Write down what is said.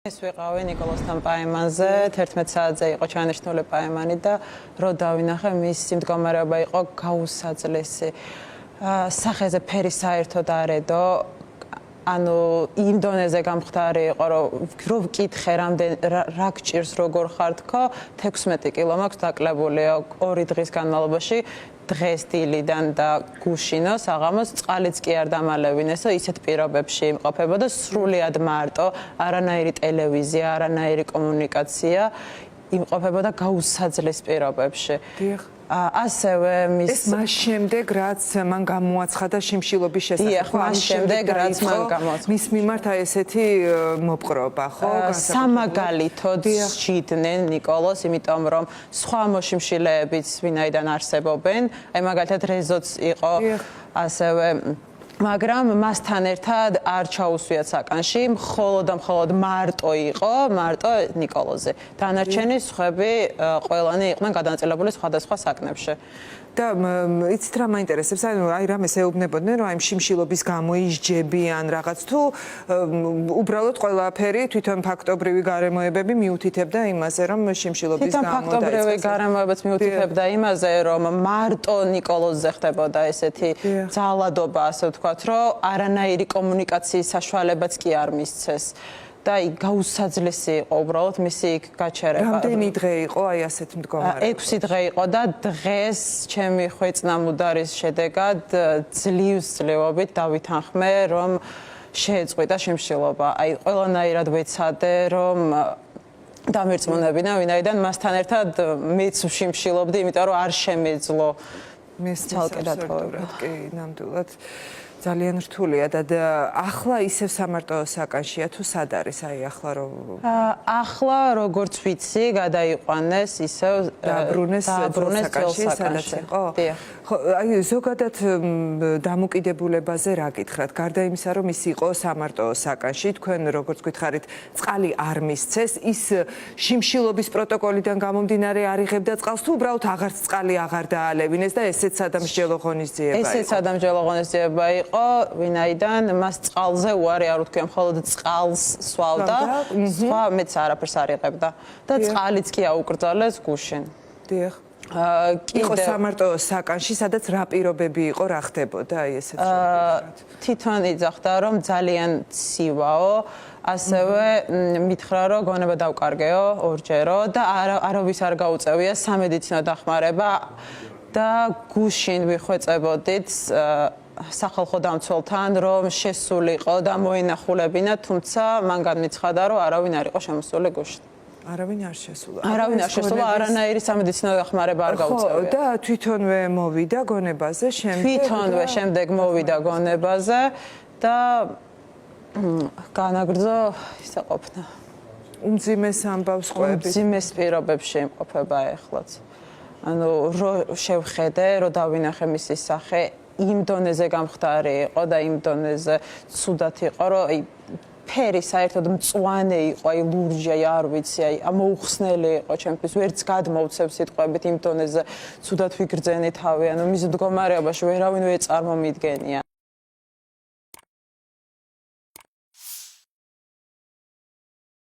ეს ვიყავი ნიკოლოსთან პაემანზე 11 საათზე იყო ჩანიშნული პაემანი და რო დავინახე მისი მდგომარეობა იყო გაუსაძლესი. სახეზე ფერი საერთოდ არ ედო. ანუ იმ დონეზე გამხდარი იყო რომ ვკითხე რა გჭირს როგორ ხარ თქო 16 კილო მაქვს დაკლებული 2 დღის განმავლობაში დღეს დილიდან და გუშინო საღამოს წყალიც კი არ დამალევინესო ისეთ პირობებში იმყოფებოდა სრულიად მარტო არანაირი ტელევიზია არანაირი კომუნიკაცია იმყოფებოდა გაუსაძლეს პირობებში ასევე ეს მას შემდეგ რაც მან გამოაცხადა შიმშილობის შესახებ მას შემდეგ რაც მან გამოაცხადა მის მიმართ აი ესეთი მოპყრობა ხო სამაგალითოდ სჭიდნენ ნიკოლოს იმიტომ რომ სხვა მოშიმშილეებიც ვინაიდან არსებობენ აი მაგალითად რეზოც იყო ასევე მაგრამ მასთან ერთად არ ჩაუსვიათ საკანში, მხოლოდ მარტო იყო, მარტო ნიკოლოზე. დანარჩენი სხვები ყველანი იყვნენ გადანაწილებული სხვადასხვა საკნებში. და იცით რა მაინტერესებს, აი რამეს ეუბნებოდნენ, რომ აი შიმშილობის გამო ისჯებიან რაღაც თუ უბრალოდ ყველაფერი თვითონ ფაქტობრივი გარემოებები მიუთითებდა იმაზე, რომ შიმშილობის გამო დაიწყეს. თვითონ ფაქტობრივი გარემოებაც მიუთითებდა იმაზე, რომ მარტო ნიკოლოზზე ხდებოდა ესეთი ძალადობა, ასე ვთქვათ, რომ არანაირი კომუნიკაციის საშუალებაც კი არ მისცეს. და გაუსაძლესი იყო უბრალოდ მისი გაჩერება. რამდენი დღე იყო აი ასეთ მდგომარეობაში? 6 დღე იყო და დღეს ჩემი ხვეწნამუდარის შედეგად ძლივობით დავითანხმე რომ შეეწყვიტა შიმშილობა. აი ყველანაირად ვეცადე რომ დამერწმუნებინა ვინაიდან მასთან ერთად მეც ვშიმშილობდი, იმიტომ რომ არ შემეძლო ცალკე დატოვება. კი, ნამდვილად. ძალიან რთულია და ახლა ისევ სამარტო საკანშია თუ სად არის აი ახლა რომ ახლა როგორც ვიცი გადაიყვანეს ისევ დაბრუნეს საკანში სადაც იყო ხო აი ზოგადად დამოკიდებულებაზე რა გითხრათ გარდა იმისა რომ ის იყო სამარტო საკანში თქვენ როგორც გითხარით წყალი არ მისცეს ის შიმშილობის პროტოკოლიდან გამომდინარე არ იღებდა წყალს თუ უბრალოდ აღარც წყალი აღარ დაალევინეს და ესეც სადამსჯელო ღონისძიება იყო ესეც სადამსჯელო ღონისძიება იყო ვინაიდან მას წყალზე უარი არ უთქვია, მხოლოდ წყალს სვავდა, სხვა მეც არაფერს არ იღებდა და წყალიც კი აუკრძალეს გუშინ. დიახ. იყო სამარტო საკანში, სადაც რა პირობები იყო, რა ხდებოდა აი ესეთ შემთხვევაში? თვითონ იძახდა, რომ ძალიან ცივაო, ასევე მითხრა, რომ გონება დავკარგეო ორჯერო და არავის არ გაუწევია სამედიცინო დახმარება და გუშინ ვიხვეწებოდით სახალხო დამცველთან რომ შესულიყო და მოინახულებინა, თუმცა მან განმეცხადა, რომ არავინ არ იყო შემოსული გუშინ. არავინ არ შესულა. არავინ არ შესულა, არანაირი სამედიცინო დახმარება არ გაუწევია. და თვითონვე მოვიდა გონებაზე, თვითონვე შემდეგ მოვიდა გონებაზე და განაგრძო ისე ყოფნა. უმძიმეს ამბავს ყვებით. უმძიმეს პირობებში იმყოფება ეხლაც. ანუ შევხედე, რომ დავინახე მისი სახე იმ დონეზე გამხდარი იყო და იმ დონეზე ცუდად იყო, რომ აი ფერი საერთოდ მწვანე იყო, აი ლურჯი, აი არ ვიცი, აი მოუხსნელი იყო ჩემთვის, ვერც გადმოვცემ სიტყვებით იმ დონეზე ცუდად ვიგრძენი თავი, ანუ მის მდგომარეობაში ვერავინ ვერ წარმომიდგენია.